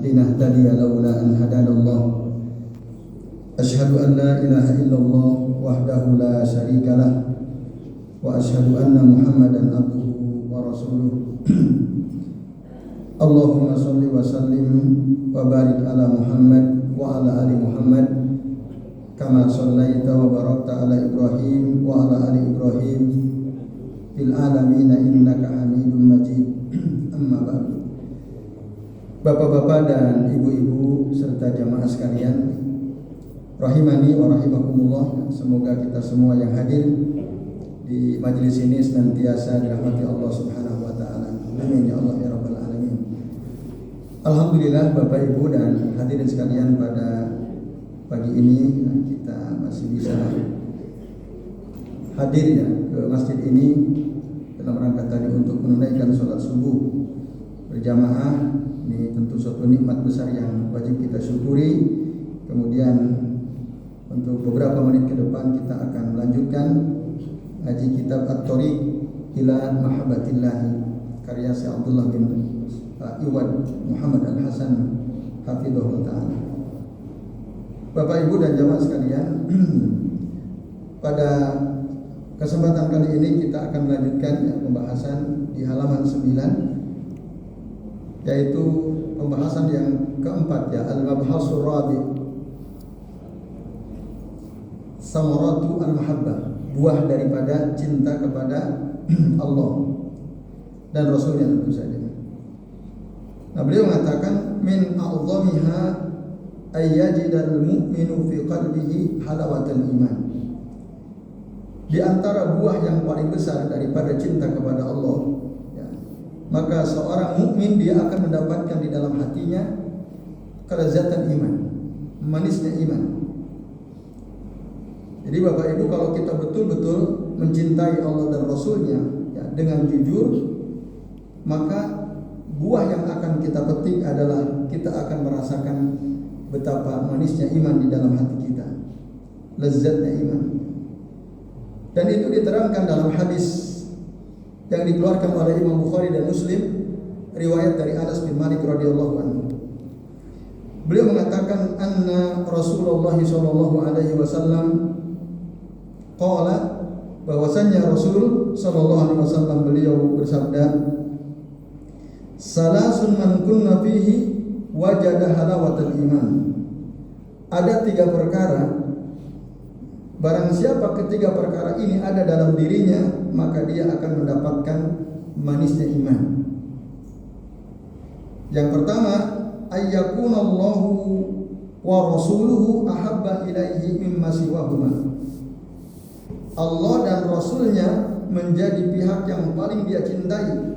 لنهتدي لولا أن هدانا الله أشهد أن لا إله إلا الله وحده لا شريك له وأشهد أن محمدا عبده ورسوله اللهم صل وسلم وبارك على محمد وعلى آل محمد كما صليت وباركت على إبراهيم وعلى آل إبراهيم في العالمين إنك حميد مجيد أما بعد. Bapak-bapak dan ibu-ibu serta jamaah sekalian, rahimani wa rahimakumullah, semoga kita semua yang hadir di majelis ini senantiasa dirahmati Allah Subhanahu wa taala. Amin ya Allah ya rabbal alamin. Alhamdulillah Bapak Ibu dan hadirin sekalian, pada pagi ini kita masih bisa hadir ya ke masjid ini dalam rangka tadi untuk menunaikan sholat subuh berjamaah. Ini tentu suatu nikmat besar yang wajib kita syukuri. Kemudian untuk beberapa menit ke depan kita akan melanjutkan ngaji kitab At-Thariq ila Mahabbatillah karya Syekh Abdullah bin Iwad Muhammad Al-Hasan hafizahullah ta'ala. Bapak Ibu dan jamaah sekalian, pada kesempatan kali ini kita akan melanjutkan pembahasan di halaman 9, yaitu pembahasan yang keempat ya, al-mabhasur rabi', samaratu al-mahabbah, buah daripada cinta kepada Allah dan Rasulnya tentu saja. Nah, beliau mengatakan min a'zamiha ayyajidal mu'minu fi qalbihi halawatal iman. Di antara buah yang paling besar daripada cinta kepada Allah, ya, maka seorang mukmin dia akan mendapatkan di dalam hatinya kelezatan iman, manisnya iman. Jadi Bapak Ibu, kalau kita betul-betul mencintai Allah dan Rasulnya ya, dengan jujur, maka buah yang akan kita petik adalah kita akan merasakan betapa manisnya iman di dalam hati kita, lezatnya iman. Dan itu diterangkan dalam hadis yang dikeluarkan oleh Imam Bukhari dan Muslim, riwayat dari Anas bin Malik radhiyallahu anhu. Beliau mengatakan anna Rasulullah sallallahu alaihi wasallam qala, bahwasanya Rasul sallallahu alaihi wasallam beliau bersabda, salasun man kunna fihi wajada halawatal iman. Ada 3 perkara, barang siapa ketiga perkara ini ada dalam dirinya, maka dia akan mendapatkan manisnya iman. Yang pertama, ayyakunallahu wa rasuluhu ahabba ilaihi mimma siwahuma. Allah dan Rasulnya menjadi pihak yang paling dia cintai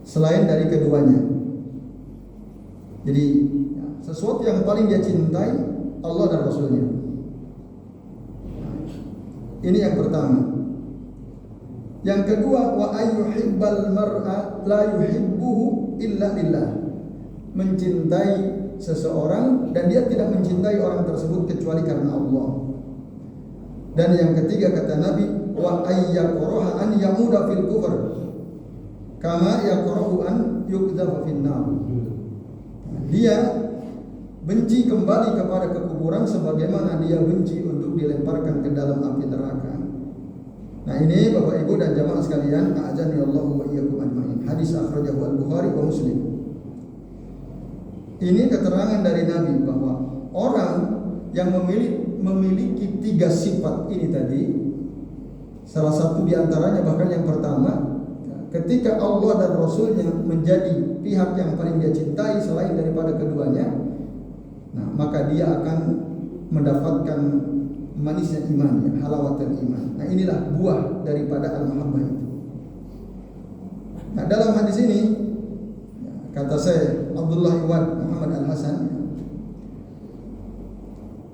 selain dari keduanya. Jadi sesuatu yang paling dia cintai Allah dan Rasulnya. Ini yang pertama. Yang kedua, wa ayyuhibbal mar'a la yuhibbuhu illa lillah. Mencintai seseorang dan dia tidak mencintai orang tersebut kecuali karena Allah. Dan yang ketiga kata Nabi, wa ayyakraha an yamuda fil kufr kama yakrahu an yuqdhafa fin nar. Dia benci kembali kepada kekufuran sebagaimana dia benci untuk dilemparkan ke dalam api neraka. Nah, ini Bapak Ibu dan jamaah sekalian, a'azani Allah wa iyyakum ajmain. Hadis akhrajahu Al-Bukhari wa Muslim. Ini keterangan dari Nabi bahwa orang yang memiliki 3 sifat ini tadi, salah satu di antaranya bahkan yang pertama, ketika Allah dan Rasulnya menjadi pihak yang paling dia cintai selain daripada keduanya, nah, maka dia akan mendapatkan manisnya iman, ya, halawatul iman. Nah, inilah buah daripada al-mahabbah itu. Nah, dalam hadis ini kata saya Abdullah Iwad Muhammad Al-Hasan,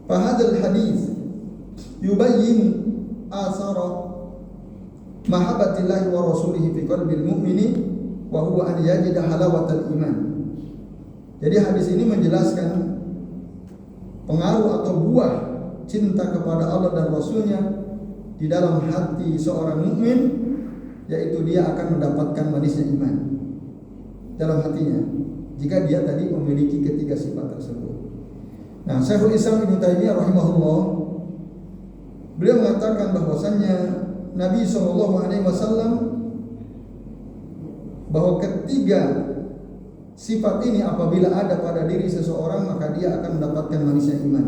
fahadal hadis yubayyin athara mahabbatillahi wa rasulihi fi qalbil mu'mini wa huwa an yajida halawatal iman. Jadi hadis ini menjelaskan pengaruh atau buah cinta kepada Allah dan Rasulnya di dalam hati seorang mukmin, yaitu dia akan mendapatkan manisnya iman dalam hatinya. jika dia tadi memiliki ketiga sifat tersebut. Nah, Syekhul Islam Ibnu Taimiyah rahimahullah, beliau mengatakan bahwasannya Nabi SAW bahwa ketiga sifat ini apabila ada pada diri seseorang, maka dia akan mendapatkan manisnya iman.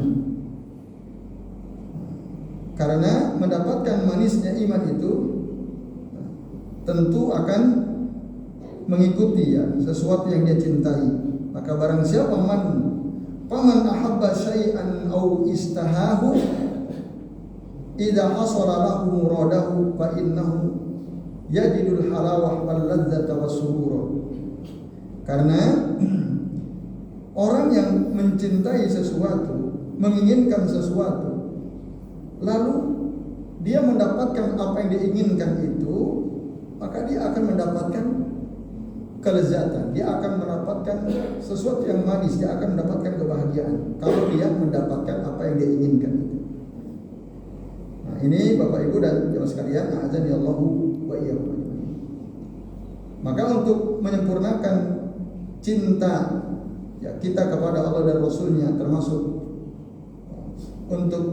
Karena mendapatkan manisnya iman itu tentu akan mengikuti ya sesuatu yang dia cintai. Maka barang siapa faman ahabba syai'an aw istahahu idza hasala lahu muradahu fa innahu yajidul halawah wal ladzata was surura. Karena orang yang mencintai sesuatu, menginginkan sesuatu, lalu dia mendapatkan apa yang diinginkan itu, maka dia akan mendapatkan kelezatan, dia akan mendapatkan sesuatu yang manis, dia akan mendapatkan kebahagiaan kalau dia mendapatkan apa yang dia inginkan itu. Nah, ini Bapak Ibu dan jemaah sekalian, a'adzani Allahu wa iyyakum. Maka untuk menyempurnakan cinta ya kita kepada Allah dan Rasulnya, termasuk untuk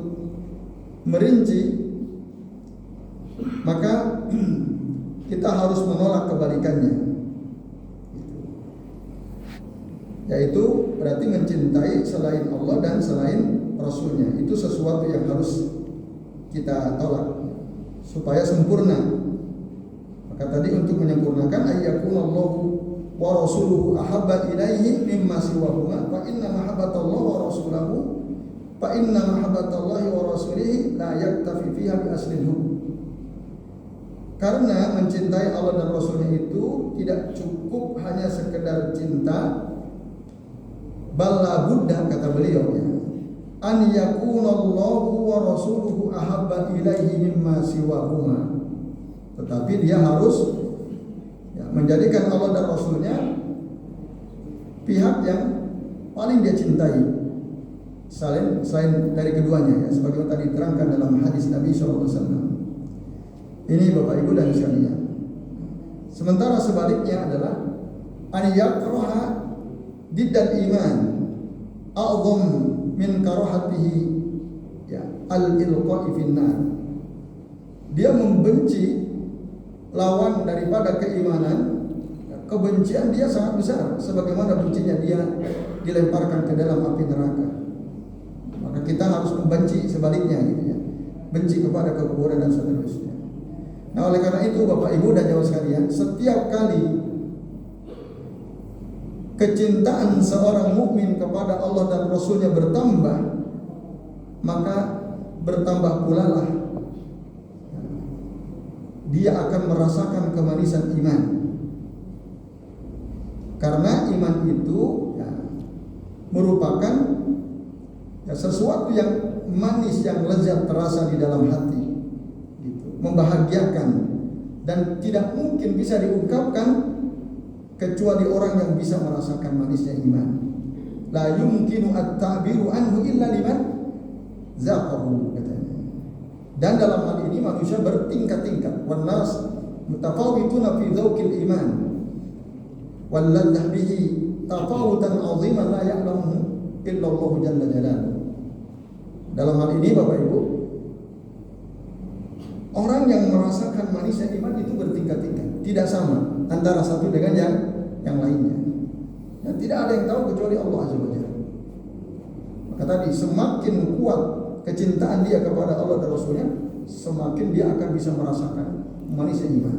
merinci, maka kita harus menolak kebalikannya, yaitu berarti mencintai selain Allah dan selain Rasulnya. Itu sesuatu yang harus kita tolak supaya sempurna. Maka tadi untuk menyempurnakan ayyakunallahu wa rasuluhu ahabba ilaihi mimma siwahuma fa inna mahabbatallahi wa rasulahu fa inna mahabbatallahi wa rasulihi la yaktafi fiha bi aslil hukum. Karena mencintai Allah dan Rasulnya itu tidak cukup hanya sekedar cinta, balla buddha, kata beliau ya, an yakunallahu wa rasuluhu ahabba ilaihi mimma siwahuma. Tetapi dia harus ya, menjadikan Allah dan Rasulnya pihak yang paling dia cintai selain dari keduanya ya, sebagaimana tadi diterangkan dalam hadis Nabi SAW. Ini Bapak Ibu dan sekalian. Sementara sebaliknya adalah an yakraha diddal iman a'zam min karahatihi ya al-ilqa'i finnar. Dia membenci lawan daripada keimanan, kebencian dia sangat besar, sebagaimana bencinya dia dilemparkan ke dalam api neraka. Maka kita harus membenci sebaliknya gitu ya, benci kepada kekufuran dan seterusnya. Nah, oleh karena itu Bapak Ibu dan jemaah sekalian, setiap kali kecintaan seorang mukmin kepada Allah dan Rasulnya bertambah, maka bertambah pula lah dia akan merasakan kemanisan iman. Karena iman itu ya, merupakan ya, sesuatu yang manis, yang lezat terasa di dalam hati gitu, membahagiakan, dan tidak mungkin bisa diungkapkan kecuali orang yang bisa merasakan manisnya iman. La yumkinu at-ta'biru anhu illa liman zaqahu, katanya. Dan dalam hal ini manusia bertingkat-tingkat. Wan nas mutafawituna fi dzauqil iman wal ladh bihi tafawutan 'aziman la ya'lamu illa Allah jalla jalaluhu. Dalam hal ini Bapak Ibu, orang yang merasakan manisnya iman itu bertingkat-tingkat, tidak sama antara satu dengan yang lainnya. Dan tidak ada yang tahu kecuali Allah Azza wa Jalla. Maka tadi semakin kuat kecintaan dia kepada Allah dan Rasulnya, semakin dia akan bisa merasakan manisnya iman.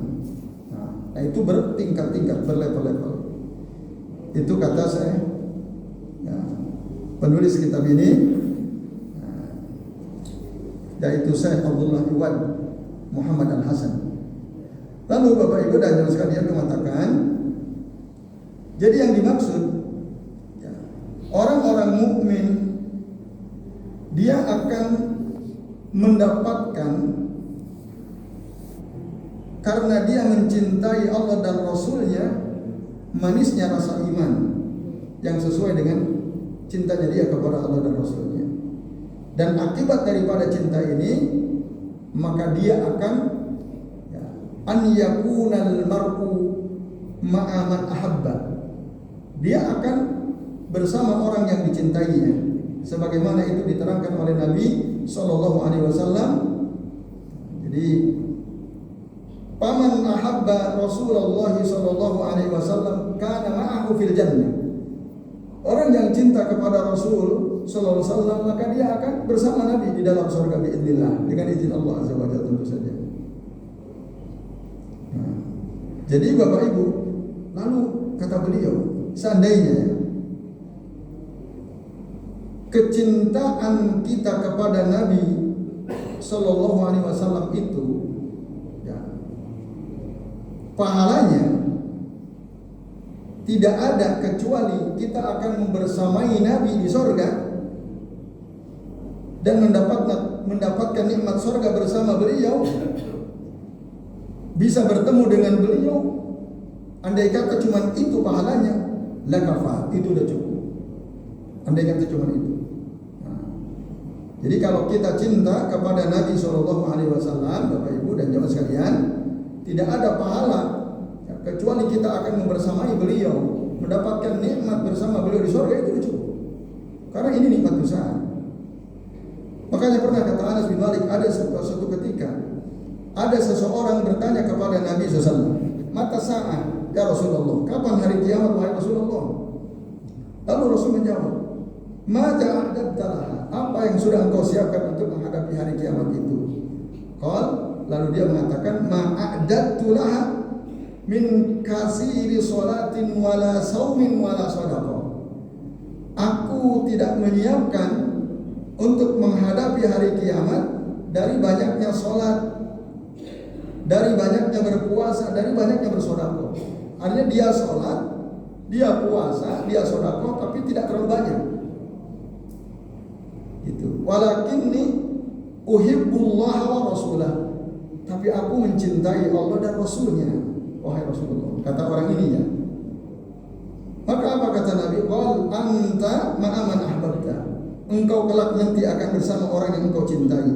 Nah itu bertingkat-tingkat, berlevel-level. Itu kata saya ya, penulis kitab ini, yaitu Syekh Abdullah Iwan Muhammad Al-Hasan. Lalu Bapak Ibu dan jemaah sekalian mengatakan, jadi yang dimaksud ya, orang-orang mukmin dia akan mendapatkan, karena dia mencintai Allah dan Rasulnya, manisnya rasa iman yang sesuai dengan cintanya dia kepada Allah dan Rasulnya. Dan akibat daripada cinta ini, maka dia akan an yakunal mar'u ma'a man ahabba. dia akan bersama orang yang dicintainya, sebagaimana itu diterangkan oleh Nabi Shallallahu Alaihi Wasallam. Jadi, paman ahabba Rasulullah Shallallahu Alaihi Wasallam kana ma'ahu fil jannah. Orang yang cinta kepada Rasul Sallallahu Alaihi Wasallam, maka dia akan bersama Nabi di dalam surga biidznillah, dengan izin Allah Azza wa Jalla tentu saja. Nah, jadi Bapak Ibu, lalu kata beliau, seandainya kecintaan kita kepada Nabi Sallallahu Alaihi Wasallam itu, ya, pahalanya tidak ada kecuali kita akan membersamai Nabi di sorga dan mendapatkan nikmat sorga bersama beliau, bisa bertemu dengan beliau. Andai kata cuma itu pahalanya, lakafa, itu udah cukup. Andai kata cuma itu. Nah, jadi kalau kita cinta kepada Nabi Shallallahu Alaihi Wasallam, Bapak Ibu dan jemaah sekalian, tidak ada pahala kecuali kita akan membersamai beliau, mendapatkan nikmat bersama beliau di surga, itu cukup. Karena ini nikmat besar. Makanya pernah kata Anas bin Malik, ada suatu ketika ada seseorang bertanya kepada Nabi SAW, mata sa'ah ya Rasulullah, kapan hari kiamat wahai Rasulullah? Lalu Rasul menjawab, mada a'dadta laha, apa yang sudah engkau siapkan untuk menghadapi hari kiamat itu? Lalu dia mengatakan, ma'a'dadtu laha min kasiri sholatin wala saumin wala sadaqah. Aku tidak menyiapkan untuk menghadapi hari kiamat dari banyaknya sholat, dari banyaknya berpuasa, dari banyaknya bersedekah. Artinya dia sholat, dia puasa, dia sedekah, tapi tidak terlalu banyak. Gitu. Walakinni uhibbullah wa rasulah. Tapi aku mencintai Allah dan Rasulnya. Wahai Rasulullah, kata orang ini ya. Maka apa kata Nabi? Qal anta ma'a man ahbabta. Engkau kelak nanti akan bersama orang yang engkau cintai.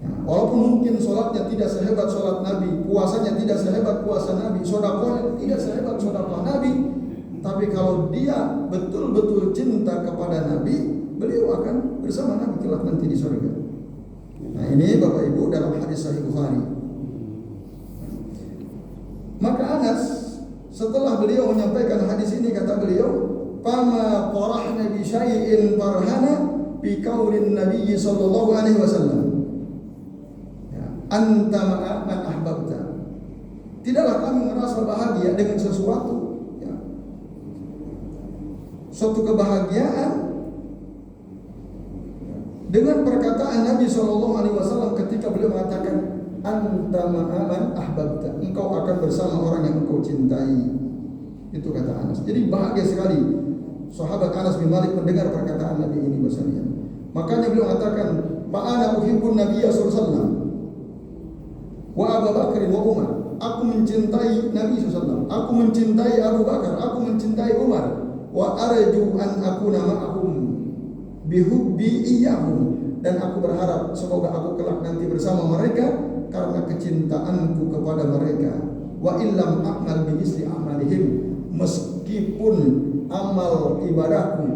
Nah, walaupun mungkin sholatnya tidak sehebat sholat Nabi, puasanya tidak sehebat puasa Nabi, sedekahnya tidak sehebat sedekah Nabi, tapi kalau dia betul-betul cinta kepada Nabi, beliau akan bersama Nabi kelak nanti di surga. Nah, ini Bapak Ibu dalam hadis Sahih Bukhari. Maka Anas setelah beliau menyampaikan hadis ini, kata beliau, "Fama qarahna bi syai'in farhana bi qaulin Nabi sallallahu alaihi wasallam. Ya, anta ma'a man ahbabta." Tidaklah kami merasa bahagia dengan sesuatu, ya, suatu kebahagiaan dengan perkataan Nabi sallallahu alaihi wasallam ketika beliau mengatakan, anta ma'aman ahbabta, engkau akan bersama orang yang engkau cintai. Itu kata Anas. Jadi bahagia sekali sahabat Anas bin Malik mendengar perkataan Nabi ini bahasanya. Makanya beliau mengatakan, "Fa'ana uhibbun Nabiyya sallallahu alaihi wasallam wa Abu Bakar wa Umar." Aku mencintai Nabi SAW, aku mencintai Abu Bakar, aku mencintai Umar. Wa arju an akuna ma'ahum bihubbi iyyahum, dan aku berharap semoga aku kelak nanti bersama mereka karena kecintaanku kepada mereka. Wa illam a'mal bi misli a'malihim, meskipun amal ibadahku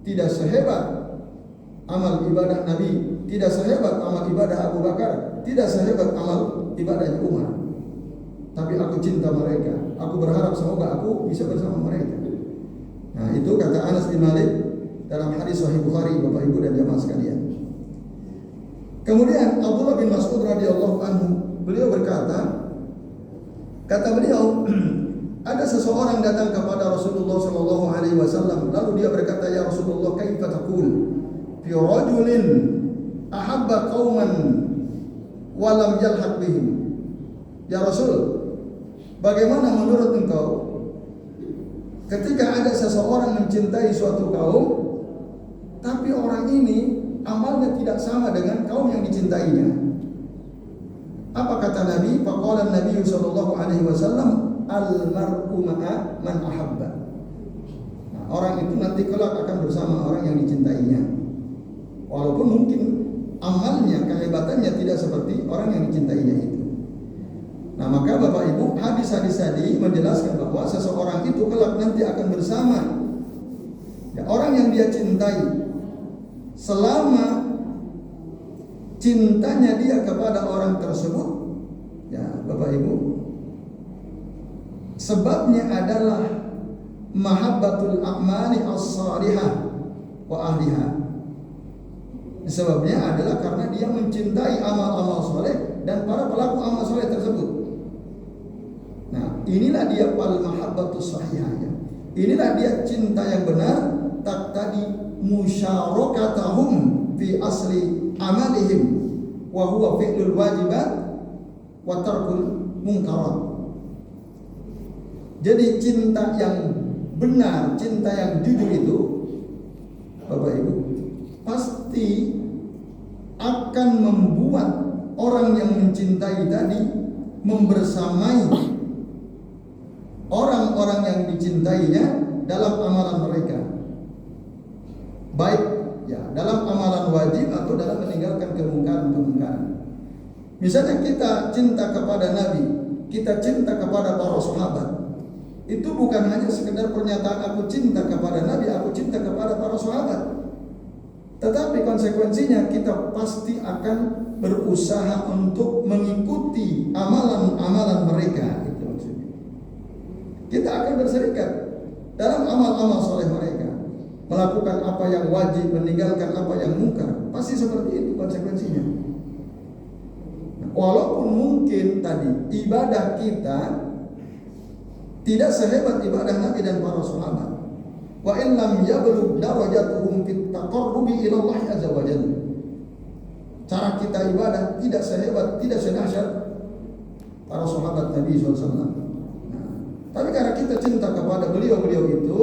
tidak sehebat amal ibadah Nabi, tidak sehebat amal ibadah Abu Bakar, tidak sehebat amal ibadah Umar, tapi aku cinta mereka. Aku berharap semoga aku bisa bersama mereka. Nah, itu kata Anas bin Malik dalam hadis Sahih Bukhari, Bapak Ibu dan jamaah sekalian. Kemudian Abdullah bin Mas'ud radhiyallahu anhu, beliau berkata, kata beliau, ada seseorang datang kepada Rasulullah sallallahu alaihi wasallam, lalu dia berkata, ya Rasulullah, kaifa taqul fi rajulin ahabba qauman wa lam yalhaq bihim? Ya Rasul, bagaimana menurut engkau ketika ada seseorang mencintai suatu kaum, tapi orang ini amalnya tidak sama dengan kaum yang dicintainya? Apa kata Nabi? Faqala Nabi sallallahu alaihi wasallam, al-mar'u ma'a man ahabba. Nah, orang itu nanti kelak akan bersama orang yang dicintainya. Walaupun mungkin amalnya, kehebatannya tidak seperti orang yang dicintainya itu. Nah, maka Bapak Ibu, hadis-hadis tadi menjelaskan bahwa seseorang itu kelak nanti akan bersama ya, orang yang dia cintai, selama cintanya dia kepada orang tersebut, ya Bapak Ibu, sebabnya adalah mahabbatul a'mali as-salihah wa ahliha. Sebabnya adalah karena dia mencintai amal-amal soleh dan para pelaku amal soleh tersebut. Nah, inilah dia fal mahabbatus sahihah. Inilah dia cinta yang benar, taqtadi musyarakatahum fi asli amalihim wa huwa fi'lul wajibat wa tarkul munkarat. Jadi cinta yang benar, cinta yang jujur itu Bapak Ibu pasti akan membuat orang yang mencintai tadi membersamai orang-orang yang dicintainya dalam amalan mereka, baik ya dalam amalan wajib atau dalam meninggalkan kemungkaran-kemungkaran. Misalnya kita cinta kepada Nabi, kita cinta kepada para sahabat, itu bukan hanya sekedar pernyataan aku cinta kepada Nabi, aku cinta kepada para sahabat, tetapi konsekuensinya kita pasti akan berusaha untuk mengikuti amalan-amalan mereka. Itu maksudnya. Kita akan berserikat dalam amal-amal soleh mereka, melakukan apa yang wajib, meninggalkan apa yang mungkar. Pasti seperti itu konsekuensinya. Nah, walaupun mungkin tadi ibadah kita tidak sehebat ibadah Nabi dan para sahabat, wa in lam yablugh darajatuhum fit taqarrubi ila Allah azza wa jalla. Cara kita ibadah tidak sehebat, tidak sedahsyat para sahabat Nabi SAW. Tapi karena kita cinta kepada beliau-beliau itu,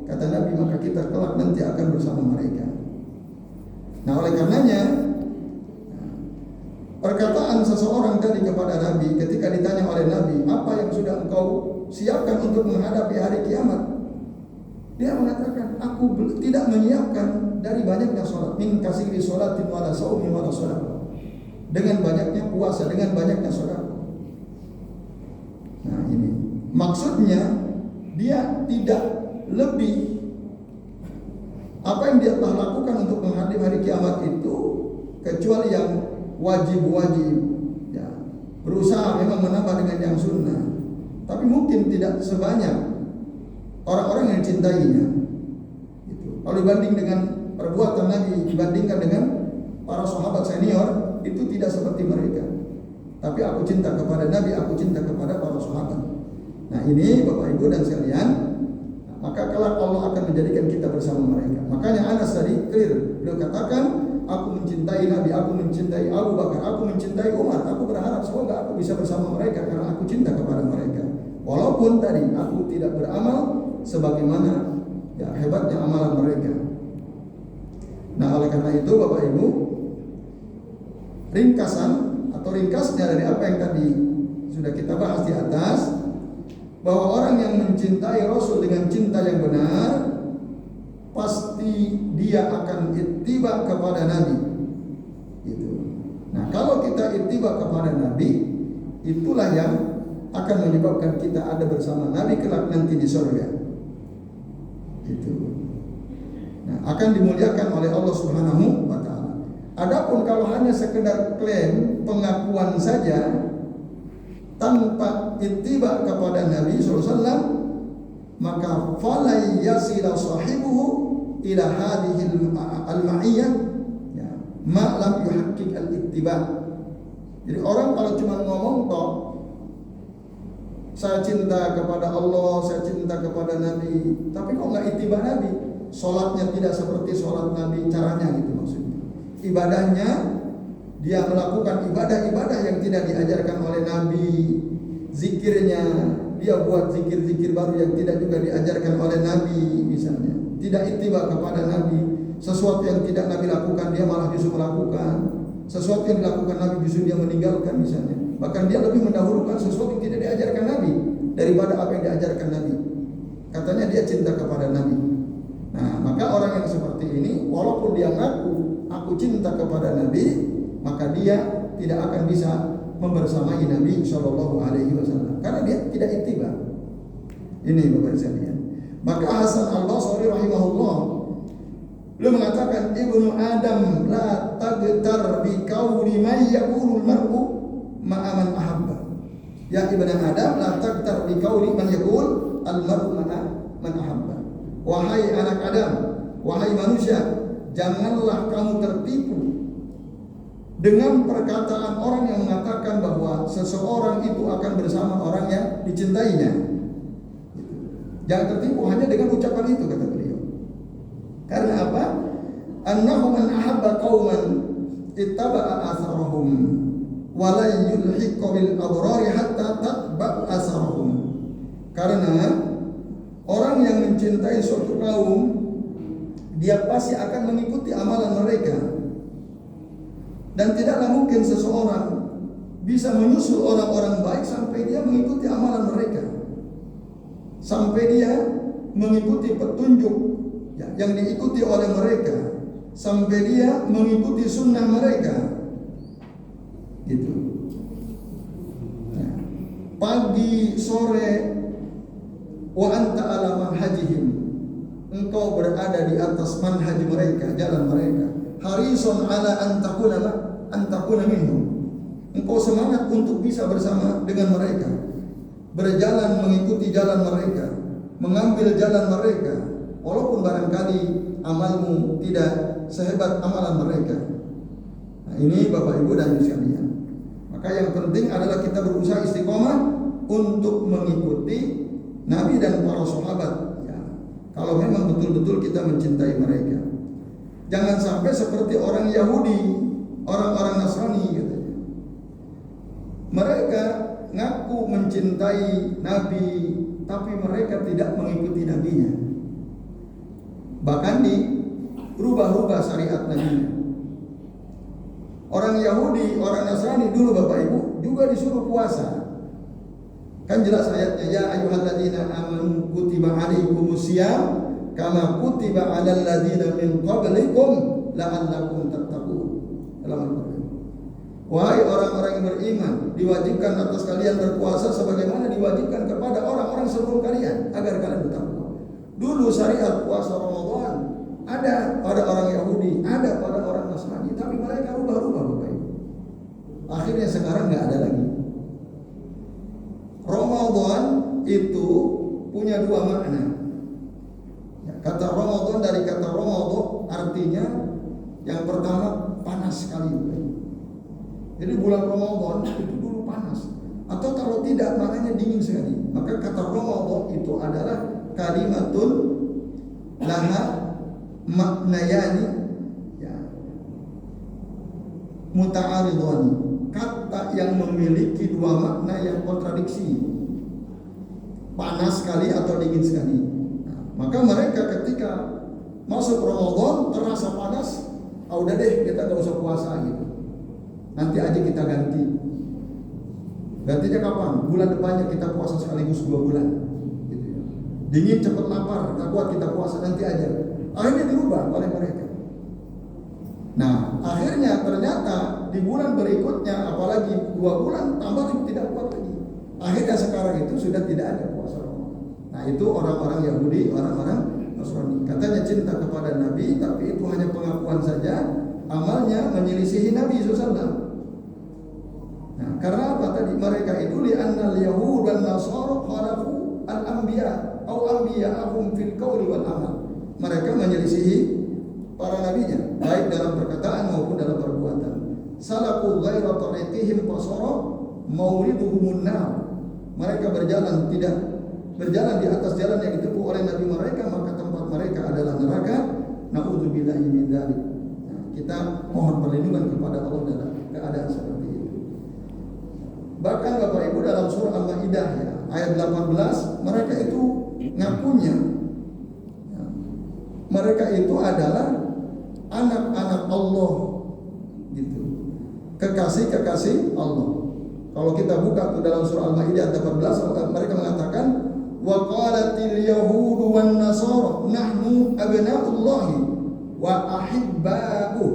kata Nabi, maka kita kelak nanti akan bersama mereka. Nah, oleh karenanya perkataan seseorang tadi kepada Nabi ketika ditanya oleh Nabi, apa yang sudah engkau siapkan untuk menghadapi hari kiamat? Dia mengatakan, aku tidak menyiapkan dari banyaknya sholat, min kasiri sholatin wala saumi wala sholatin, dengan banyaknya puasa, dengan banyaknya sholat. Nah, ini maksudnya dia tidak lebih apa yang dia telah lakukan untuk menghadapi hari kiamat itu kecuali yang wajib-wajib ya, berusaha memang menambah dengan yang sunnah, tapi mungkin tidak sebanyak orang-orang yang dicintainya. Kalau dibanding dengan perbuatan Nabi, dibandingkan dengan para sahabat senior, itu tidak seperti mereka. Tapi aku cinta kepada Nabi, aku cinta kepada para sahabat. Nah, ini Bapak Ibu dan sekalian, maka kelak Allah akan menjadikan kita bersama mereka. Makanya Anas tadi clear, beliau katakan, aku mencintai Nabi, aku mencintai Abu Bakar, aku mencintai Umar. Aku berharap semoga aku bisa bersama mereka karena aku cinta kepada mereka. Walaupun tadi aku tidak beramal sebagaimana ya hebatnya amalan mereka. Nah, oleh karena itu Bapak Ibu, ringkasan atau ringkasnya dari apa yang tadi sudah kita bahas di atas, bahwa orang yang mencintai Rasul dengan cinta yang benar, pasti dia akan ittiba kepada Nabi. Gitu. Nah, kalau kita ittiba kepada Nabi, itulah yang akan menyebabkan kita ada bersama Nabi kelak nanti di surga. Gitu. Nah, akan dimuliakan oleh Allah Subhanahu wa taala. Adapun kalau hanya sekedar klaim pengakuan saja tanpa ittiba kepada Nabi SAW, maka falai yasila sahibuhu ila hadhihi al-ma'iyyah ya, ma lam yuhaqqiq al-ittiba. Jadi orang kalau cuma ngomong toh, saya cinta kepada Allah, saya cinta kepada Nabi, tapi kok nggak ittiba Nabi? Sholatnya tidak seperti sholat Nabi, caranya gitu maksudnya. Ibadahnya, dia melakukan ibadah-ibadah yang tidak diajarkan oleh Nabi. Zikirnya, dia buat zikir-zikir baru yang tidak juga diajarkan oleh Nabi misalnya. Tidak ittiba kepada Nabi. Sesuatu yang tidak Nabi lakukan, dia malah justru melakukan. Sesuatu yang dilakukan Nabi justru dia meninggalkan misalnya. Bahkan dia lebih mendahulukan sesuatu yang tidak diajarkan Nabi daripada apa yang diajarkan Nabi. Katanya dia cinta kepada Nabi. Nah, maka orang yang seperti ini, walaupun dia ngaku aku cinta kepada Nabi, maka dia tidak akan bisa membersamai Nabi Shallallahu Alaihi Wasallam karena dia tidak ittiba. Ini Bapak sekalian. Maka Hasan al-Basri rahimahullah beliau mengatakan, Ibnu Adam la tagtar bi qauli may yaqulul mar'u ma'a man ahabba. Ya Ibnu Adam la tagtar bi qauli man yaqul al mar'u ma'a man ahabba. Wahai anak Adam, wahai manusia, janganlah kamu tertipu dengan perkataan orang yang mengatakan bahwa seseorang itu akan bersama orang yang dicintainya. Jangan tertipu hanya dengan ucapan itu, kata beliau. Karena apa? Annahu man ahabba qauman ittaba'a atharahum wa la yulhiqu bil abrari hatta tatba'u atharahum. Karena orang yang mencintai suatu kaum, dia pasti akan mengikuti amalan mereka. Dan tidaklah mungkin seseorang bisa menyusul orang-orang baik sampai dia mengikuti amalan mereka, sampai dia mengikuti petunjuk yang diikuti oleh mereka, sampai dia mengikuti sunnah mereka. Gitu. Nah, pagi sore wa anta ala manhajihim, engkau berada di atas manhaj mereka, jalan mereka. Harisun ala antakuna minhum, engkau semangat untuk bisa bersama dengan mereka, berjalan mengikuti jalan mereka, mengambil jalan mereka, walaupun barangkali amalmu tidak sehebat amalan mereka. Nah, ini Bapak Ibu dan sekalian. Maka yang penting adalah kita berusaha istiqomah untuk mengikuti Nabi dan para sahabat. Ya, kalau memang betul-betul kita mencintai mereka. Jangan sampai seperti orang Yahudi, orang-orang Nasrani katanya. Mereka ngaku mencintai Nabi, tapi mereka tidak mengikuti Nabinya. Bahkan dirubah-rubah syariat Nabinya. Orang Yahudi, orang Nasrani dulu Bapak Ibu juga disuruh puasa. Kan jelas ayatnya, ya ayyuhalladzina amanu kutiba alaikumusiyam kama kutiba 'alal ladzina min qablikum la'allakum tattaqun. Dalam Al-Qur'an. Wahai orang-orang yang beriman, diwajibkan atas kalian berpuasa sebagaimana diwajibkan kepada orang-orang sebelum kalian agar kalian bertakwa. Dulu syariat puasa Ramadan ada pada orang Yahudi, ada pada orang Nasrani, tapi mereka rubah-rubah Bapak Ibu. Akhirnya sekarang nggak ada lagi. Ramadan itu punya dua makna. Kata Ramadan dari kata Ramadan artinya yang pertama panas sekali. Jadi bulan Ramadan itu dulu panas. Atau kalau tidak maknanya dingin sekali. Maka kata Ramadan itu adalah kalimatun laha maknayani ya, muta'aridhani. Kata yang memiliki dua makna yang kontradiksi. Panas sekali atau dingin sekali. Maka mereka ketika masuk Ramadan terasa panas, udah deh kita gak usah puasa gitu. Nanti aja kita ganti. Gantinya kapan? Bulan depannya kita puasa sekaligus 2 bulan. Gitu ya. Dingin cepet lapar, gak kuat kita puasa nanti aja. Akhirnya dirubah oleh mereka. Nah, akhirnya ternyata di bulan berikutnya, apalagi 2 bulan tambah tidak kuat lagi. Akhirnya sekarang itu sudah tidak ada puasa Ramadan. Nah, itu orang-orang Yahudi, orang-orang Nasrani. Katanya cinta kepada Nabi, tapi itu hanya pengakuan saja, amalnya menyelisihi Nabi SAW. Nah, karena apa tadi? Mereka itu li'annal Yahud dan Nasara khalafu al-anbiya atau anbiya'ahum fil qawli wal amal. Mereka menyelisihi para nabinya, baik dalam perkataan maupun dalam perbuatan. Salaku ghaira tariqihim fasara mawriduhumun nar. Mereka berjalan di atas jalan yang ditempuh oleh nabi mereka, maka tempat mereka adalah neraka. Na'udzubillahi min dzalik. Nah, kita mohon perlindungan kepada Allah dalam keadaan seperti itu. Bahkan Bapak Ibu dalam surah Al-Maidah ya, ayat 18, mereka itu ngakunya mereka itu adalah anak-anak Allah gitu. Kekasih-kekasih Allah. Kalau kita buka tuh dalam surah Al-Maidah ayat 18, mereka mengatakan wa qalatil yahudu wan nasara nahnu abna'ullahi wa ahibba'uh.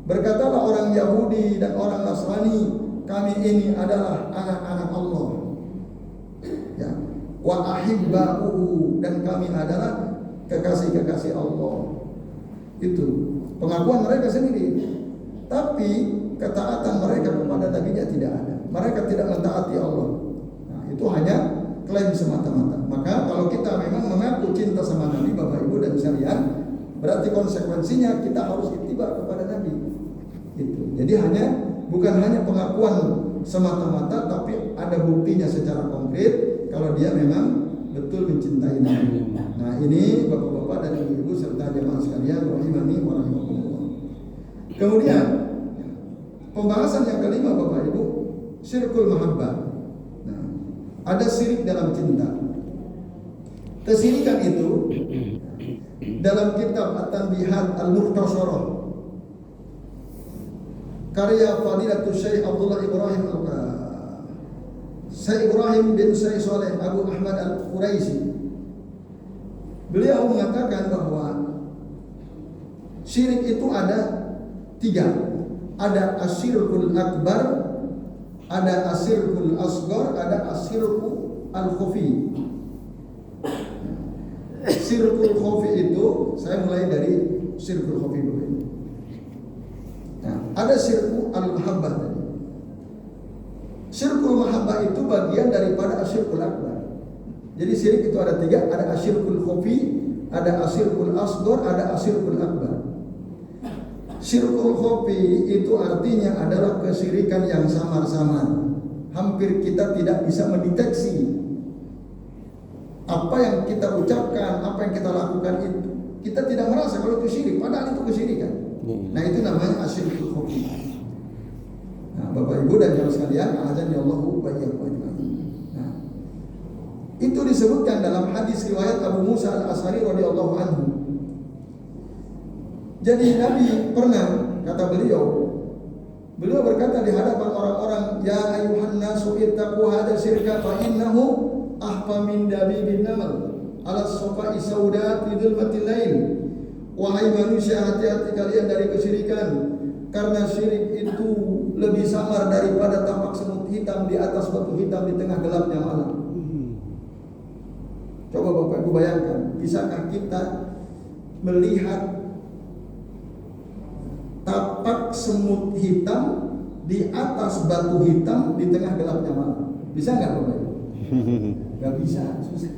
Berkatalah orang Yahudi dan orang Nasrani, kami ini adalah anak-anak Allah. Ya. Wa ahibba'uhu, dan kami adalah kekasih-kekasih Allah. Itu pengakuan mereka sendiri. Tapi ketaatan mereka kepada nabinya tidak ada. Mereka tidak mentaati Allah. Nah, itu hanya klaim semata-mata. Maka kalau kita memang mengaku cinta sama Nabi, Bapak Ibu dan sekalian, berarti konsekuensinya kita harus ittiba kepada Nabi. Itu. Jadi bukan hanya pengakuan semata-mata, tapi ada buktinya secara konkret kalau dia memang betul mencintai Nabi. Nah, ini Bapak-bapak dan Ibu-ibu serta jemaah sekalian rahimani wa rahimakumullah. Kemudian pembahasan yang kelima, Bapak Ibu, syirkul mahabbah. Nah, ada syirik dalam cinta. Kesyirikan itu dalam kitab At-Tanbihat Al-Mukhtasarah karya Fadilatul Syekh Abdullah Syekh Ibrahim bin Syekh Saleh Abu Ahmad Al-Quraisy, beliau mengatakan bahwa syirik itu ada 3. Ada asyirkul akbar, ada asyirkul asghar, ada asyirkul al-khafi. Syirkul khafi itu, saya mulai dari syirkul khafi dulu. Nah, ada syirkul al-mahabbah tadi. Syirkul mahabbah itu bagian daripada asyirkul akbar. Jadi syirik itu ada 3, ada asyirkul khafi, ada asyirkul asghar, ada asyirkul akbar. Syirkul khafi itu artinya adalah kesyirikan yang samar-samar. Hampir kita tidak bisa mendeteksi apa yang kita ucapkan, apa yang kita lakukan itu. Kita tidak merasa kalau itu syirik, padahal itu kesyirikan. Nah, itu namanya asyirkul khafi. Nah, Bapak Ibu dan jemaah sekalian, azan ya Allahu wa iyyakum ajmain. Nah, itu disebutkan dalam hadis riwayat Abu Musa Al-Asy'ari radhiyallahu anhu. Jadi Nabi pernah, kata beliau berkata di hadapan orang-orang, ya ayuhan nasu ittaqu hadza syirka fa innahu ahfa min dabibin namal ala safa'i sauda fi dhulmatil lail. Wahai manusia, hati-hati kalian dari kesyirikan, karena syirik itu lebih samar daripada tapak semut hitam di atas batu hitam di tengah gelapnya malam. Coba Bapak Ibu bayangkan, bisakah kita melihat tapak semut hitam di atas batu hitam di tengah gelapnya malam? Bisa nggak Bapak Ibu? Nggak bisa, susah.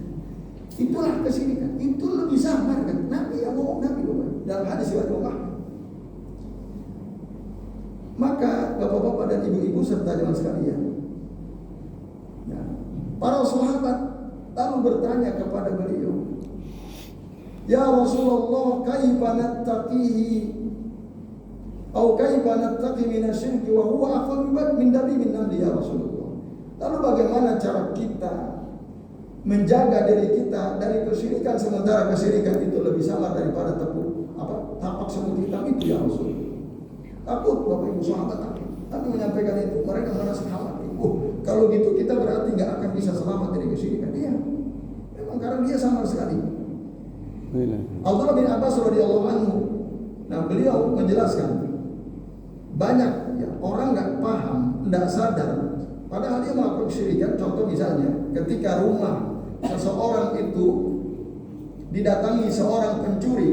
Itulah kesyirikan. Itu lebih samar kan? Nabi yang ngomong, Nabi Bapak Ibu, dalam hadis riwayat Bukhari. Maka bapak-bapak dan ibu-ibu serta jemaah sekalian, ya, para sahabat lalu bertanya kepada beliau, ya Rasulullah, kaifa nattaqihi atau kaifa nattaqi minasyirki wa huwa afdal min dabibin namli ya Rasulullah. Lalu bagaimana cara kita menjaga diri kita dari kesyirikan, sementara kesyirikan itu lebih samar daripada tapak semut hitam itu ya Rasulullah. Takut Bapak Ibu sahabat takut. Tapi menyampaikan itu mereka merasa khawatir. Kalau gitu kita berarti nggak akan bisa selamat dari kesyirikan. Iya, memang karena dia samar sekali. Abdullah bin Abbas radhiyallahu anhu, nah beliau menjelaskan, banyak ya, orang nggak paham, nggak sadar, padahal dia melakukan kesyirikan. Contoh misalnya, ketika rumah seseorang itu didatangi seorang pencuri,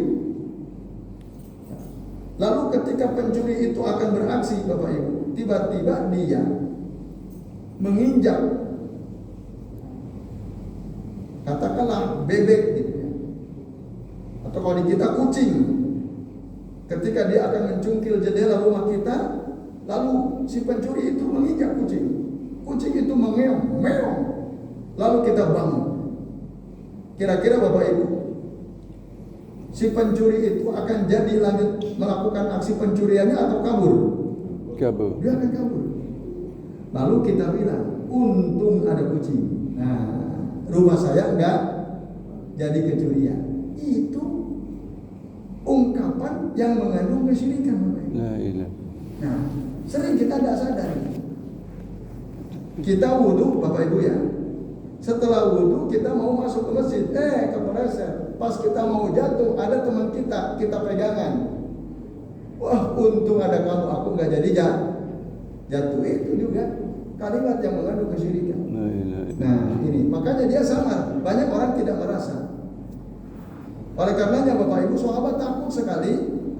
lalu ketika pencuri itu akan beraksi, Bapak Ibu, tiba-tiba dia menginjak, katakanlah bebek gitu ya, atau kalau di kita kucing, ketika dia akan mencungkil jendela rumah kita, lalu si pencuri itu menginjak kucing itu mengeong, lalu kita bangun. Kira-kira Bapak Ibu, si pencuri itu akan jadi lanjut melakukan aksi pencuriannya atau kabur? Kabur. Dia akan kabur. Lalu kita bilang, untung ada kucing. Nah, rumah saya enggak jadi kecurian. Itu ungkapan yang mengandung kesyirikan, Bapak Ibu. Nah, sering kita tidak sadar. Kita wudhu, Bapak Ibu ya. Setelah wudhu kita mau masuk ke masjid, kepleset. Pas kita mau jatuh, ada teman kita pegangan. Wah, untung ada kamu, aku nggak jadi jatuh. Itu juga kalimat yang mengandung kesyirikan. Nah ini makanya dia samar. Banyak orang tidak merasa. Oleh karenanya Bapak Ibu, sahabat takut sekali.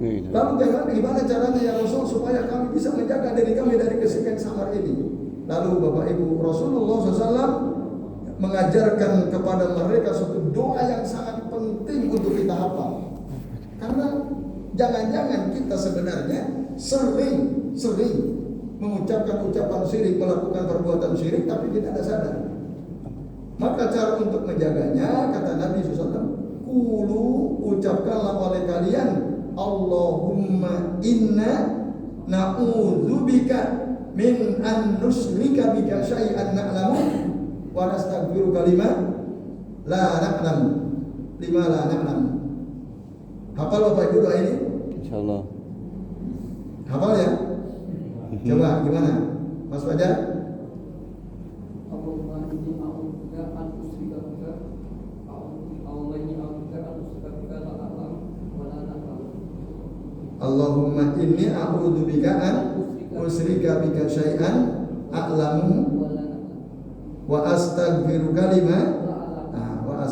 Lalu gimana caranya ya Rasul supaya kami bisa menjaga diri kami dari kesyirikan samar ini? Lalu Bapak Ibu, Rasulullah SAW mengajarkan kepada mereka suatu doa yang sangat penting untuk kita hafal. Karena jangan-jangan kita sebenarnya sering mengucapkan ucapan syirik, melakukan perbuatan syirik, tapi kita tidak sadar. Maka cara untuk menjaganya, kata Nabi SAW, Qulu, ucapkanlah oleh kalian, Allahumma inna na'udzubika min an nusyrika bika syai'an na'lamu wa nastaghfiruka lima la na'lamu. Hafal Bapak Ibu doa ini? Insyaallah. Hafal ya? Coba gimana? Mas Fajar? Allahumma inni a'udzubika an usyrika bika Allahumma inni a'udzubika an usyrika bika la a'lam wa la na'lam. Allahumma inni a'udzubika an usyrika bika syai'an a'lamu wa astaghfiruka lima la a'lam.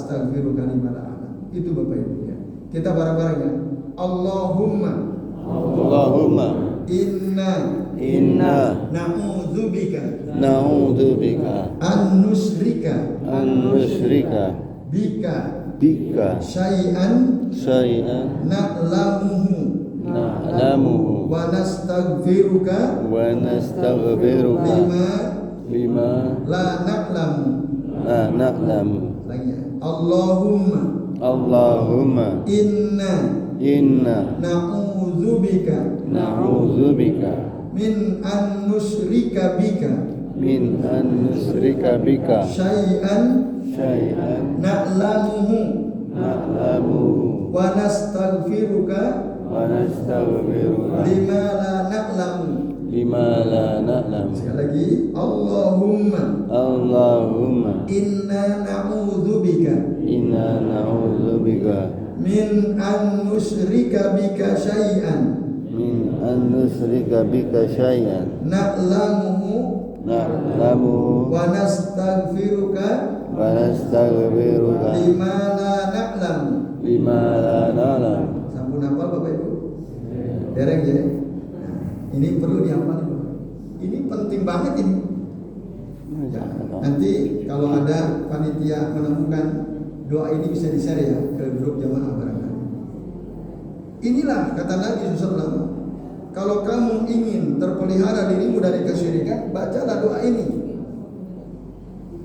Itu Bapak Ibu ya. Kita bareng-bareng ya. Allahumma inna na'udzubika an nusyrika bika syai'an na'lamuhu wa nastaghfiruka lima la na'lamu. Allahumma inna na'udzubika min an nusyrika bika syai'an na'lamuhu wa nastaghfiruka lima la na'lamu. Sekali lagi, Allahumma inna na'udzubika min an nusyrika bika syai'an na'lamuhu wa nastaghfiruka lima la na'lamu. Sampun hafal Bapak Ibu? Dereng ya. Ini perlu dihafal. Ini penting banget ini. Ya, nanti kalau ada panitia menemukan doa ini bisa di-share ya ke grup jamaah barangkali. Inilah kata Nabi SAW, kalau kamu ingin terpelihara dirimu dari kesyirikan, bacalah doa ini.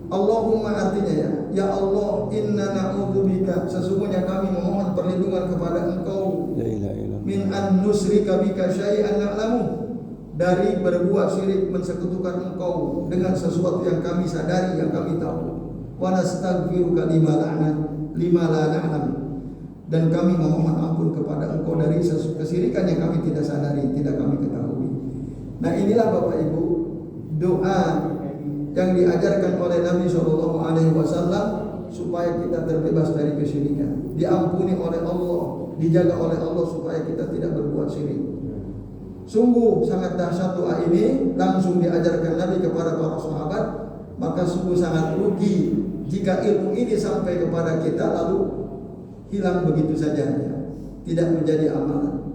Allahumma artinya ya Allah, inna na'udzubika, sesungguhnya kami memohon perlindungan kepada Engkau, min an nusyrika bika syai'an na'lamu, dari berbuat syirik, mensekutukan Engkau dengan sesuatu yang kami sadari, yang kami tahu. Wa nastaghfiruka lima la na'lam, dan kami memohon ampun kepada Engkau dari kesyirikan yang kami tidak sadari, tidak kami ketahui. Nah inilah Bapak Ibu doa yang diajarkan oleh Nabi SAW supaya kita terbebas dari kesyirikan, diampuni oleh Allah, dijaga oleh Allah supaya kita tidak berbuat syirik. Sungguh sangat dahsyat doa ini, langsung diajarkan Nabi kepada para sahabat. Maka sungguh sangat rugi jika ilmu ini sampai kepada kita lalu hilang begitu saja ya, tidak menjadi amalan.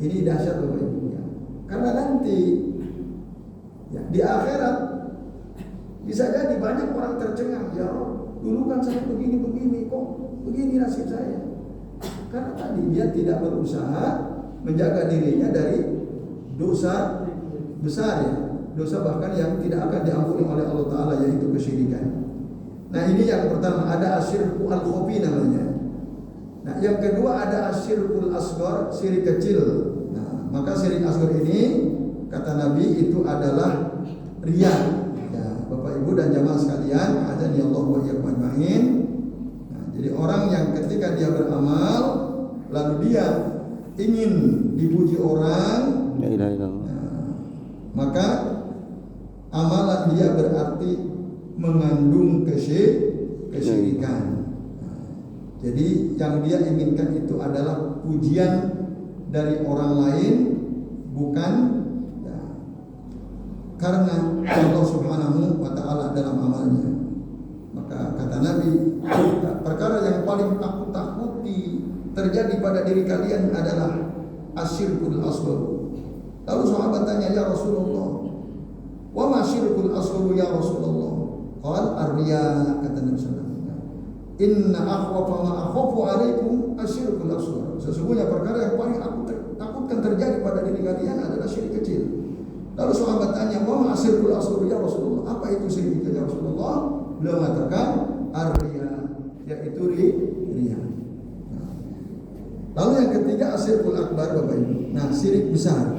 Ini dahsyat Bapak Ibu ya. Karena nanti ya, di akhirat bisa jadi banyak orang tercengang, ya dulu kan saya begini kok begini nasib saya. Karena tadi dia tidak berusaha menjaga dirinya dari dosa besar ya, dosa bahkan yang tidak akan diampuni oleh Allah Ta'ala, yaitu kesyirikan. Nah ini yang pertama, ada asyirku al-khofi namanya. Nah yang kedua ada asyirkul asghar, syirik kecil. Nah maka syirik asghar ini kata Nabi itu adalah riya. Ya, Bapak Ibu dan jamaah sekalian, azani Allah wa iyyakum ajmain. Nah, jadi orang yang ketika dia beramal lalu dia ingin dipuji orang, maka amalan dia berarti mengandung kesyirikan. Jadi yang dia inginkan itu adalah pujian dari orang lain, bukan karena Allah Subhanahu wa taala dalam amalnya. Maka kata Nabi, perkara yang paling aku takuti terjadi pada diri kalian adalah asyirkul asghar. Lalu sahabat tanya, ya Rasulullah, wa ma syirkul asghar ya Rasulullah? Qal ar-riya, kata Nabi sallallahu alaihi wasallam. Inna akhwafa ma akhafu alaikum asyirkul asghar. Sesungguhnya perkara yang paling aku takutkan terjadi pada diri kalian adalah syirik kecil. Lalu sahabat tanya, wa ma asyirkul asghar ya Rasulullah? Apa itu syirik kecil ya Rasulullah? Beliau mengatakan ar-riya, yaitu riya. Lalu yang ketiga asyirkul akbar, Bapak Ibu. Nah, syirik besar.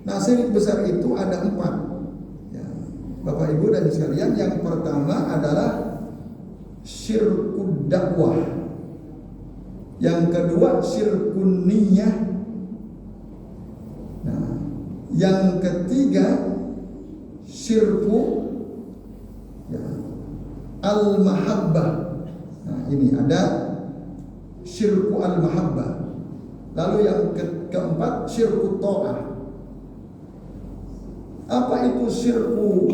Nah, syirik besar itu ada 4. Ya, Bapak Ibu dan sekalian, yang pertama adalah syirkud dakwah. Yang kedua syirkun niyah. Nah, yang ketiga syirku al-mahabbah. Nah, ini ada syirku al-mahabbah. Lalu yang keempat syirku ta'ah. Apa itu syirku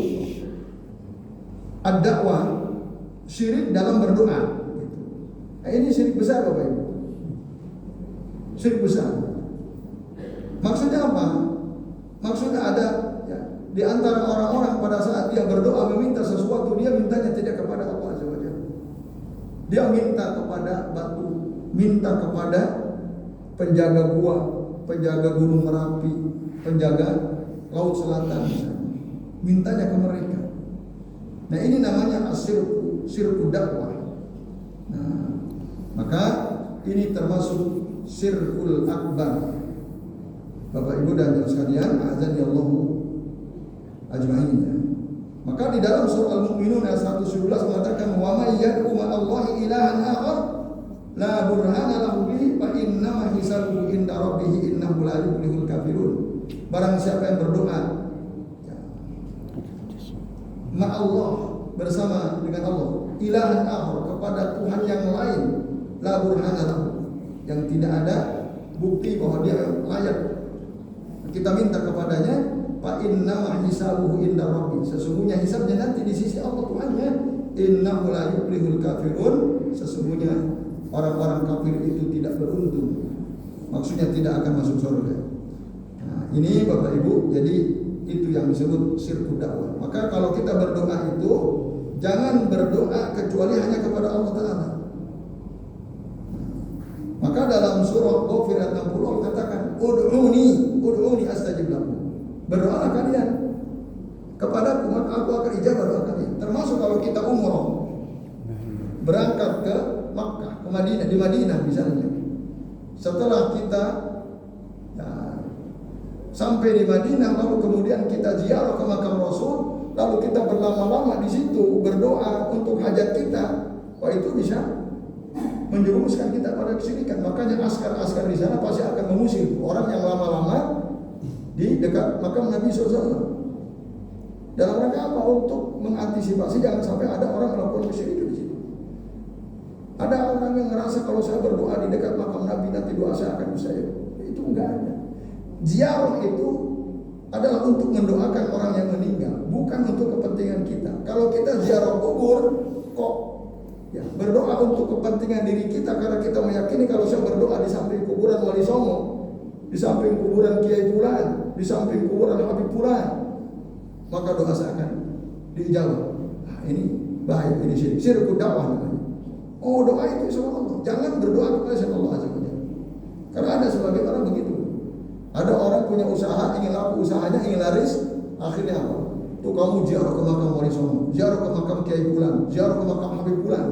ad-dakwah? Syirik dalam berdoa. Nah, ini syirik besar, Bapak Ibu. Syirik besar. Maksudnya apa? Maksudnya ada di antara orang-orang pada saat dia berdoa meminta sesuatu, dia mintanya tidak kepada Allah Azza wa Jalla. Dia minta kepada batu, minta kepada penjaga gua, penjaga gunung Merapi, penjaga laut selatan misalnya. Mintanya ke mereka. Nah, ini namanya syirku dakwah. Nah, maka ini termasuk syirkul akbar. Bapak Ibu dan sekalian, azan ya Allah ajma'in. Maka di dalam surah Al-Mu'minun ayat 111 mengatakan, wa may yad'u ma'allahi ilahan akhar la burhana lahu bihi fa innama hisabuhu inda rabbih innahu la yuflihul kafirun. Barang siapa yang berdoa ma'allah, bersama dengan Allah, ilahan akhar, kepada Tuhan yang lain, la burhana lahu, yang tidak ada bukti bahwa dia layak kita minta kepadanya, fa inna hisabuhu inda rabbi, sesungguhnya hisabnya nanti di sisi Allah Tuhannya. Innahu la yuflihul kafirun, sesungguhnya orang-orang kafir itu tidak beruntung, maksudnya tidak akan masuk surga. Nah, ini Bapak Ibu, jadi itu yang disebut syirku dakwah. Maka kalau kita berdoa itu jangan berdoa kecuali hanya kepada Allah Ta'ala. Maka dalam surah Ghafir ayat 60 katakan, ud'uni astajib lakum. Berdoalah kalian kepadaku, maka aku akan ijabah doa kalian. Termasuk kalau kita umroh, berangkat ke Makkah, ke Madinah, di Madinah misalnya. Setelah kita sampai di Madinah, lalu kemudian kita ziarah ke makam Rasul, lalu kita berlama-lama di situ berdoa untuk hajat kita, wah itu bisa menjerumuskan kita pada kesyirikan. Makanya askar-askar di sana pasti akan mengusir orang yang lama-lama di dekat makam Nabi SAW. Dalam rangka apa? Untuk mengantisipasi jangan sampai ada orang melakukan kesyirikan di situ. Ada orang yang ngerasa kalau saya berdoa di dekat makam Nabi nanti doa saya akan mustajab. Itu enggak ada. Ziarah itu adalah untuk mendoakan orang yang meninggal, bukan untuk kepentingan kita. Kalau kita ziarah kubur, kok berdoa untuk kepentingan diri kita karena kita meyakini kalau saya berdoa di samping kuburan Wali Songo, di samping kuburan Kiai Fulan, di samping kuburan Habib Fulan, maka doa saya akan dijawab. Nah, ini bahaya, ini syirku dakwah namanya. Oh, doa itu sama Allah. Jangan berdoa kepada Allah Azza wa Jalla. Karena ada sebagian orang begitu. Ada orang punya usaha, ingin laku usahanya, ingin laris, akhirnya apa? Tuh kamu ziarah ke makam Wali Songo, ziarah ke makam Kiai Fulan, ziarah ke makam Habib Fulan.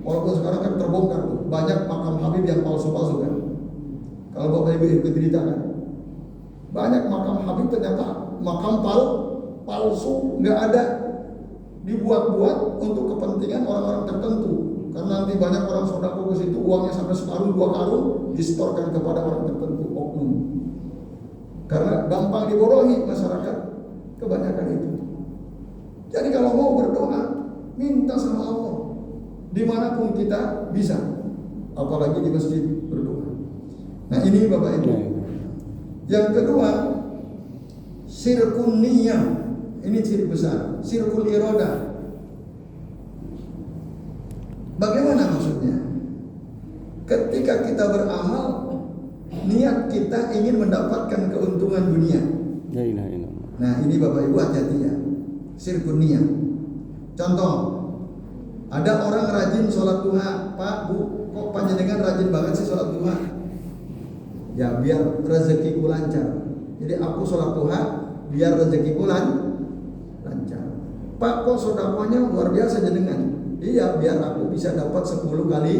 Walaupun sekarang kan terbongkar tuh, banyak makam Habib yang palsu-palsu kan. Kalau Bapak Ibu ikut cerita kan, banyak makam Habib ternyata makam palsu, nggak ada, dibuat-buat untuk kepentingan orang-orang tertentu. Karena nanti banyak orang sodako ke situ, uangnya sampai sekarung 2 karung distorkan kepada orang tertentu, oknum. Karena gampang dibodohi masyarakat, kebanyakan itu. Jadi kalau mau berdoa, minta sama Allah dimanapun kita bisa, apalagi di masjid berdoa. Nah ini Bapak Ibu. Yang kedua, syirkun niyah. Ini syirik besar, syirkul iradah. Bagaimana maksudnya? Ketika kita beramal, niat kita ingin mendapatkan keuntungan dunia. La ilaha illallah. Nah ini Bapak Ibu hati-hati ya, syirkun niat. Contoh, ada orang rajin sholat duha. Pak, Bu, kok panjenengan rajin banget sih sholat duha? Ya biar rezekiku lancar. Jadi aku sholat duha biar rezekiku lancar. Pak, kok sedekahnya luar biasa jenengan? Iya, biar aku bisa dapat 10 kali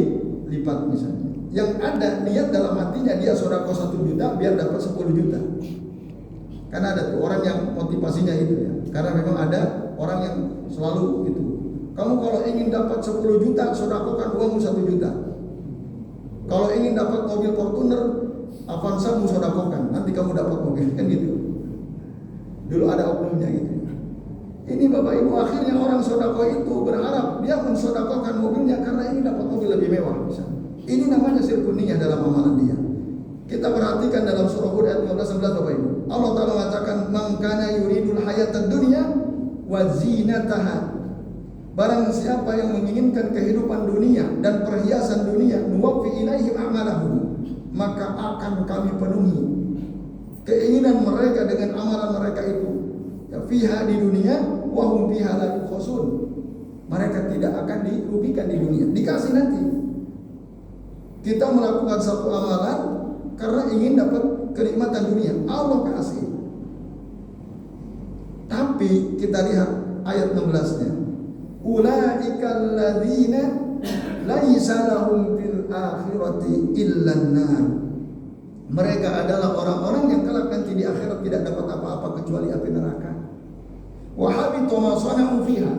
lipat misalnya. Yang ada niat dalam hatinya dia sedekah 1 juta biar dapat 10 juta. Karena ada tuh orang yang motivasinya itu ya. Karena memang ada orang yang selalu gitu. Kamu kalau ingin dapat 10 juta, sedekahkan uangmu 1 juta. Kalau ingin dapat mobil Fortuner, Avanza mu sedekahkan, nanti kamu dapat mobil, kan gitu. Dulu ada oknumnya gitu. Ini Bapak Ibu, akhirnya orang sedekah itu berharap dia mensedekahkan mobilnya karena ini dapat mobil lebih mewah misalnya. Ini namanya syirkun niyah dalam amalan dia. Kita perhatikan dalam surah Hud ayat 15-11 Bapak Ibu. Allah Ta'ala mengatakan, "Man kana yuridul hayatad dunya wa zinataha." Barang siapa yang menginginkan kehidupan dunia dan perhiasan dunia, nuwaffi ilaihim a'malahum, maka akan kami penuhi keinginan mereka dengan amalan mereka itu. Ya fiha di dunia wa hum fiha la yukhasun. Mereka tidak akan dirugikan di dunia, dikasih nanti. Kita melakukan satu amalan karena ingin dapat kenikmatan dunia, Allah kasih. Tapi kita lihat ayat 16-nya. Ulaikal ladzina laisa lahum fil akhirati illan nar. Mereka adalah orang-orang yang kelak nanti di akhirat tidak dapat apa-apa kecuali api neraka. Wa habita ma sana'u fiha.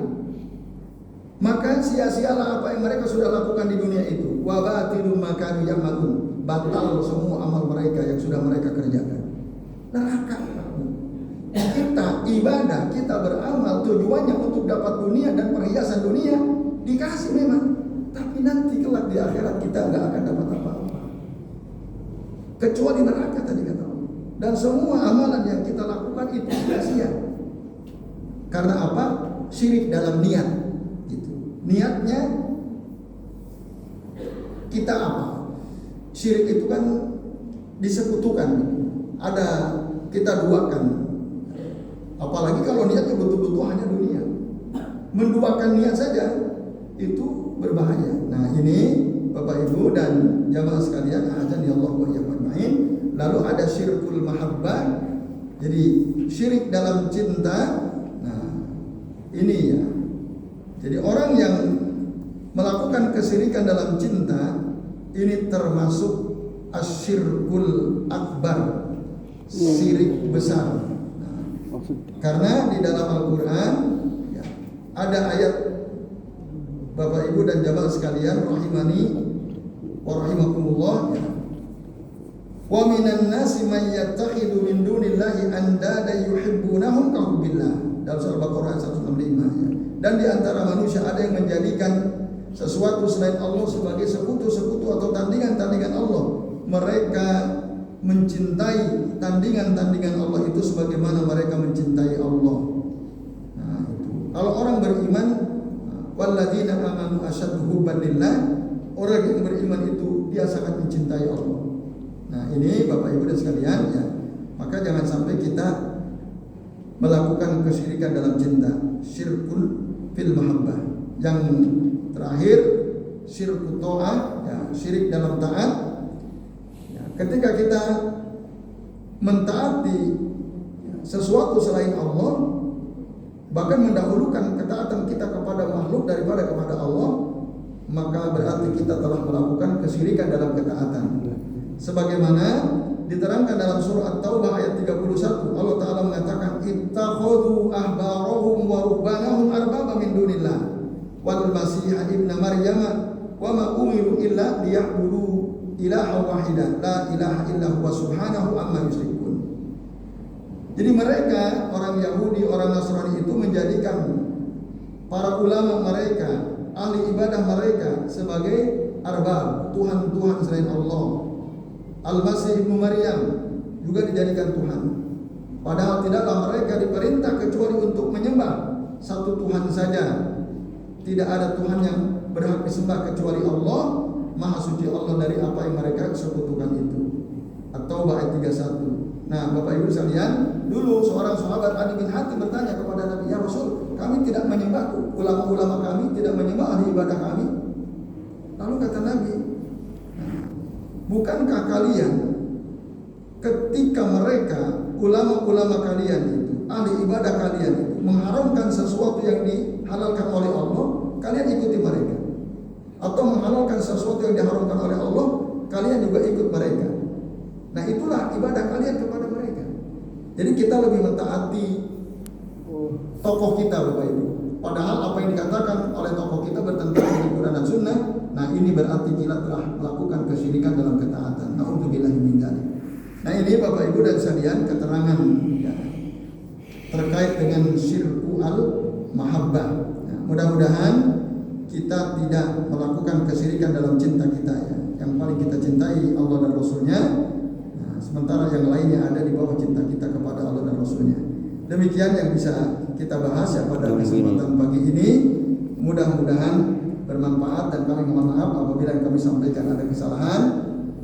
Maka sia-sialah apa yang mereka sudah lakukan di dunia itu. Wa batilum ma kanu ya'malun. Batal semua amal mereka yang sudah mereka kerjakan. Neraka. Kita ibadah, kita beramal tujuannya untuk dapat dunia dan perhiasan dunia, dikasih memang, tapi nanti kelak di akhirat kita nggak akan dapat apa-apa kecuali neraka tadi kata Allah. Dan semua amalan yang kita lakukan itu sia-sia. Karena apa? Syirik dalam niat gitu. Niatnya kita apa? Syirik itu kan disekutukan, ada kita duakan. Apalagi kalau niatnya betul-betul hanya dunia. Menduakan niat saja itu berbahaya. Nah ini Bapak Ibu dan jamaah sekalian, azan ya Allah wa iyyakum ajmain. Lalu ada syirkul mahabbah. Jadi syirik dalam cinta. Nah ini ya. Jadi orang yang melakukan kesyirikan dalam cinta ini termasuk asyirkul akbar, syirik besar. Karena di dalam Al-Quran ya, ada ayat Bapak Ibu dan jamaah sekalian rahimani wa rahimakumullah ya. Wa minan nasi may yattakhidhu min dunillahi andada yuhibbunahum ka hubbillah. Dalam surah Al-Baqarah 165 ya. Dan di antara manusia ada yang menjadikan sesuatu selain Allah sebagai sekutu-sekutu atau tandingan-tandingan Allah. Mereka mencintai tandingan-tandingan Allah itu sebagaimana mereka mencintai Allah. Nah, itu. Kalau orang beriman, walladzina amanu asyaddu hubban lillah, orang yang beriman itu dia sangat mencintai Allah. Nah, ini Bapak Ibu dan sekalian ya. Maka jangan sampai kita melakukan kesyirikan dalam cinta, syirkul fil mahabbah. Yang terakhir syirkut ta'ah, ya, syirik dalam taat. Ketika kita mentaati sesuatu selain Allah, bahkan mendahulukan ketaatan kita kepada makhluk daripada kepada Allah, maka berarti kita telah melakukan kesyirikan dalam ketaatan. Sebagaimana diterangkan dalam surah At-Taubah ayat 31, Allah Ta'ala mengatakan, ittakhadhu ahbarahum wa rubbanahum arbaba min dunillah wal masiha ibna maryama wa ma umiru illa liya'budu ilaha wahidah la ilaha illa huwa subhanahu amma yusyrikun. Jadi mereka orang Yahudi, orang Nasrani itu menjadikan para ulama mereka, ahli ibadah mereka sebagai arbab, Tuhan-Tuhan selain Allah. Al-Masih ibnu Maryam juga dijadikan Tuhan. Padahal tidaklah mereka diperintah kecuali untuk menyembah satu Tuhan saja. Tidak ada Tuhan yang berhak disembah kecuali Allah. Maha suci Allah dari apa yang mereka sekutukan itu. At-Taubah ayat 31. Nah, Bapak Ibu sekalian, dulu seorang sahabat Adi bin Hatim bertanya kepada Nabi, "Ya Rasul, kami tidak menyembah ulama-ulama kami, tidak menyembah ahli ibadah kami." Lalu kata Nabi, "Bukankah kalian ketika mereka ulama-ulama kalian itu, ahli ibadah kalian itu mengharamkan sesuatu yang dihalalkan oleh Allah, kalian ikuti mereka? Atau menghalalkan sesuatu yang diharamkan oleh Allah, kalian juga ikut mereka? Nah, itulah ibadah kalian kepada mereka." Jadi kita lebih mentaati tokoh kita, Bapak Ibu. Padahal apa yang dikatakan oleh tokoh kita bertentangan dengan Quran dan Sunnah. Nah, ini berarti kita telah melakukan kesyirikan dalam ketaatan. Na'udzubillahi min dzalik. Nah, ini Bapak Ibu dan sekalian keterangan ya, terkait dengan syirku al-mahabbah. Ya, mudah-mudahan kita tidak melakukan kesyirikan dalam cinta kita ya. Yang paling kita cintai Allah dan Rasulnya. Nah, sementara yang lainnya ada di bawah cinta kita kepada Allah dan Rasulnya. Demikian yang bisa kita bahas ya pada kesempatan pagi ini. Mudah-mudahan bermanfaat dan kami mohon maaf apabila yang kami sampaikan ada kesalahan.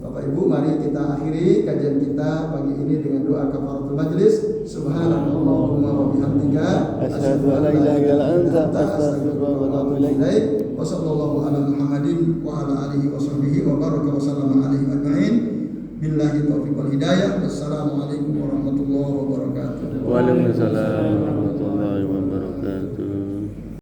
Bapak Ibu, mari kita akhiri kajian kita pagi ini dengan doa kafaratul majlis. Subhanallahumma wa bihamdika asyhadu an la ilaha illa anta astaghfiruka wa atubu ilaik. Wa sallallahu ala Muhammadin wa ala alihi wa sahbihi wa baraka wa sallama alaihi ajma'in. Billahi taufiq wal hidayah. Wassalamualaikum warahmatullahi wabarakatuh. Waalaikumsalam warahmatullahi wabarakatuh.